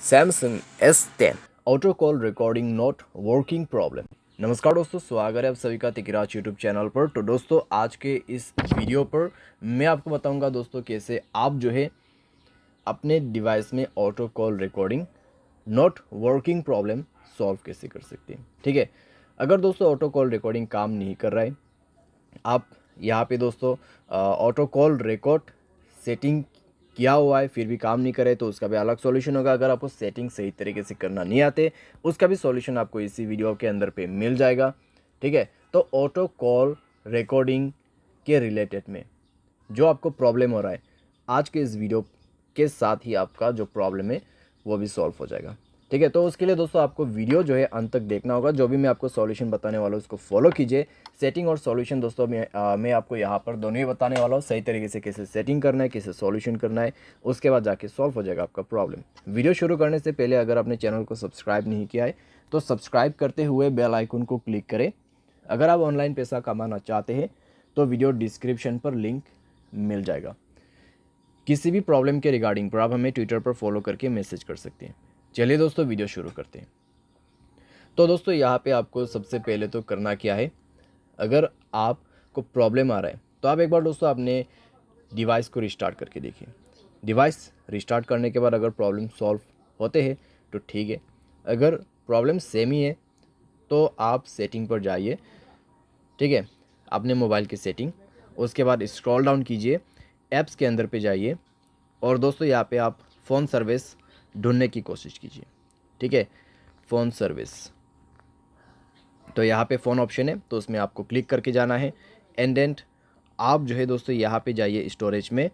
Samsung S10 auto call recording not working problem. नमस्कार दोस्तों, स्वागत है आप सभी का तिकराज यूट्यूब चैनल पर। तो दोस्तों आज के इस वीडियो पर मैं आपको बताऊंगा दोस्तों कैसे आप जो है अपने डिवाइस में auto call recording not working problem solve कैसे कर सकते हैं। ठीक है, अगर दोस्तों ऑटो कॉल रिकॉर्डिंग काम नहीं कर रहा है, आप यहाँ पे दोस्तों ऑटो कॉल रिकॉर्ड सेटिंग किया हुआ है फिर भी काम नहीं करे तो उसका भी अलग सॉल्यूशन होगा। अगर आपको सेटिंग सही तरीके से करना नहीं आते उसका भी सॉल्यूशन आपको इसी वीडियो के अंदर पे मिल जाएगा। ठीक है, तो ऑटो कॉल रिकॉर्डिंग के रिलेटेड में जो आपको प्रॉब्लम हो रहा है, आज के इस वीडियो के साथ ही आपका जो प्रॉब्लम है वो भी सॉल्व हो जाएगा। ठीक है, तो उसके लिए दोस्तों आपको वीडियो जो है अंत तक देखना होगा। जो भी मैं आपको सॉल्यूशन बताने वाला हूँ उसको फॉलो कीजिए। सेटिंग और सॉल्यूशन दोस्तों मैं आपको यहाँ पर दोनों ही बताने वाला हूँ, सही तरीके से कैसे सेटिंग करना है, कैसे सॉल्यूशन करना है, उसके बाद जाके सॉल्व हो जाएगा आपका प्रॉब्लम। वीडियो शुरू करने से पहले अगर आपने चैनल को सब्सक्राइब नहीं किया है तो सब्सक्राइब करते हुए बेल आइकन को क्लिक करें। अगर आप ऑनलाइन पैसा कमाना चाहते हैं तो वीडियो डिस्क्रिप्शन पर लिंक मिल जाएगा। किसी भी प्रॉब्लम के रिगार्डिंग पर आप हमें ट्विटर पर फॉलो करके मैसेज कर सकते हैं। चलिए दोस्तों वीडियो शुरू करते हैं। तो दोस्तों यहाँ पे आपको सबसे पहले तो करना क्या है, अगर आपको प्रॉब्लम आ रहा है तो आप एक बार दोस्तों अपने डिवाइस को रिस्टार्ट करके देखिए। डिवाइस रिस्टार्ट करने के बाद अगर प्रॉब्लम सॉल्व होते हैं तो ठीक है, अगर प्रॉब्लम सेम ही है तो आप सेटिंग पर जाइए। ठीक है, अपने मोबाइल की सेटिंग, उसके बाद स्क्रॉल डाउन कीजिए, ऐप्स के अंदर पे जाइए और दोस्तों यहाँ पे आप फ़ोन सर्विस ढूंढने की कोशिश कीजिए। ठीक है, फ़ोन सर्विस, तो यहाँ पे फ़ोन ऑप्शन है तो उसमें आपको क्लिक करके जाना है। एंड देन आप जो है दोस्तों यहाँ पे जाइए, स्टोरेज में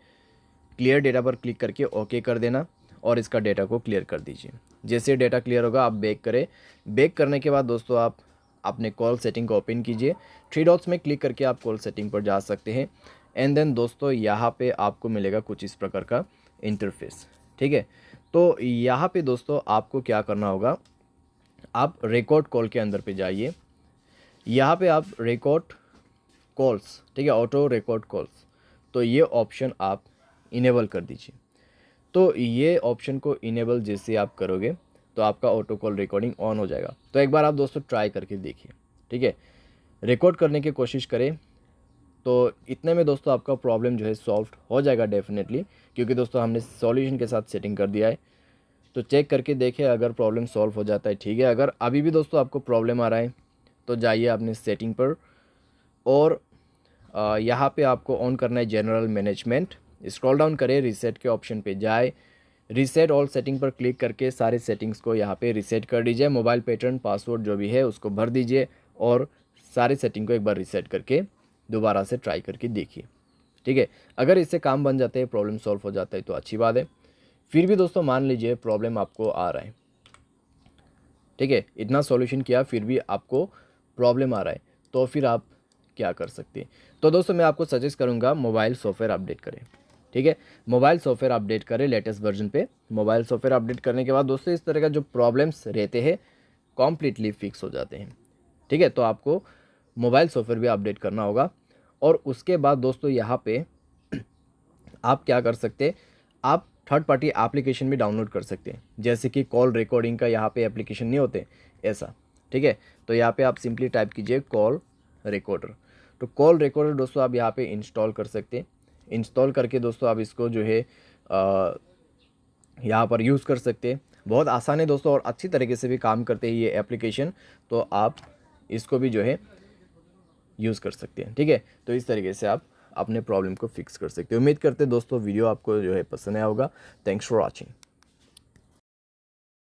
क्लियर डेटा पर क्लिक करके ओके कर देना और इसका डेटा को क्लियर कर दीजिए। जैसे डेटा क्लियर होगा आप बैक करें। बैक करने के बाद दोस्तों आप अपने कॉल सेटिंग को ओपन कीजिए। थ्री डॉट्स में क्लिक करके आप कॉल सेटिंग पर जा सकते हैं। एंड देन दोस्तों यहाँ पे आपको मिलेगा कुछ इस प्रकार का इंटरफेस। ठीक है, तो यहाँ पे दोस्तों आपको क्या करना होगा, आप रिकॉर्ड कॉल के अंदर पे जाइए। यहाँ पे आप रिकॉर्ड कॉल्स, ठीक है, ऑटो रिकॉर्ड कॉल्स, तो ये ऑप्शन आप इनेबल कर दीजिए। तो ये ऑप्शन को इनेबल जैसे आप करोगे तो आपका ऑटो कॉल रिकॉर्डिंग ऑन हो जाएगा। तो एक बार आप दोस्तों ट्राई करके देखिए। ठीक है, रिकॉर्ड करने की कोशिश करें तो इतने में दोस्तों आपका प्रॉब्लम जो है सॉल्व हो जाएगा डेफिनेटली, क्योंकि दोस्तों हमने सॉल्यूशन के साथ सेटिंग कर दिया है। तो चेक करके देखें, अगर प्रॉब्लम सॉल्व हो जाता है ठीक है। अगर अभी भी दोस्तों आपको प्रॉब्लम आ रहा है तो जाइए अपने सेटिंग पर और यहाँ पे आपको ऑन करना है जनरल मैनेजमेंट। स्क्रॉल डाउन करें, रीसेट के ऑप्शन पे जाए, रीसेट ऑल सेटिंग पर क्लिक करके सारे सेटिंग्स को यहाँ पे रीसेट कर दीजिए। मोबाइल पैटर्न पासवर्ड जो भी है उसको भर दीजिए और सारे सेटिंग को एक बार रीसेट करके दोबारा से ट्राई करके देखिए। ठीक है, अगर इससे काम बन जाते हैं, प्रॉब्लम सॉल्व हो जाता है तो अच्छी बात है। फिर भी दोस्तों मान लीजिए प्रॉब्लम आपको आ रहा है, ठीक है, इतना सॉल्यूशन किया फिर भी आपको प्रॉब्लम आ रहा है, तो फिर आप क्या कर सकते हैं। तो दोस्तों मैं आपको सजेस्ट करूंगा मोबाइल सॉफ्टवेयर अपडेट करें। ठीक है, मोबाइल सॉफ्टवेयर अपडेट करें लेटेस्ट वर्जन पे। मोबाइल सॉफ्टवेयर अपडेट करने के बाद दोस्तों इस तरह का जो प्रॉब्लम्स रहते हैं कॉम्प्लीटली फिक्स हो जाते हैं। ठीक है, तो आपको मोबाइल सॉफ्टवेयर भी अपडेट करना होगा और उसके बाद दोस्तों यहाँ पे आप क्या कर सकते हैं, आप थर्ड पार्टी एप्लीकेशन भी डाउनलोड कर सकते हैं, जैसे कि कॉल रिकॉर्डिंग का यहाँ पे एप्लीकेशन नहीं होते ऐसा। ठीक है, तो यहाँ पे आप सिंपली टाइप कीजिए कॉल रिकॉर्डर। तो कॉल रिकॉर्डर दोस्तों आप यहाँ पे इंस्टॉल कर सकते हैं। इंस्टॉल करके दोस्तों आप इसको जो है यहाँ पर यूज़ कर सकते हैं। बहुत आसान है दोस्तों और अच्छी तरीके से भी काम करते हैं ये एप्लीकेशन, तो आप इसको भी जो है यूज़ कर सकते हैं। ठीक है, तो इस तरीके से आप अपने प्रॉब्लम को फिक्स कर सकते हैं। उम्मीद करते हैं दोस्तों वीडियो आपको जो है पसंद आया होगा। Thanks for watching.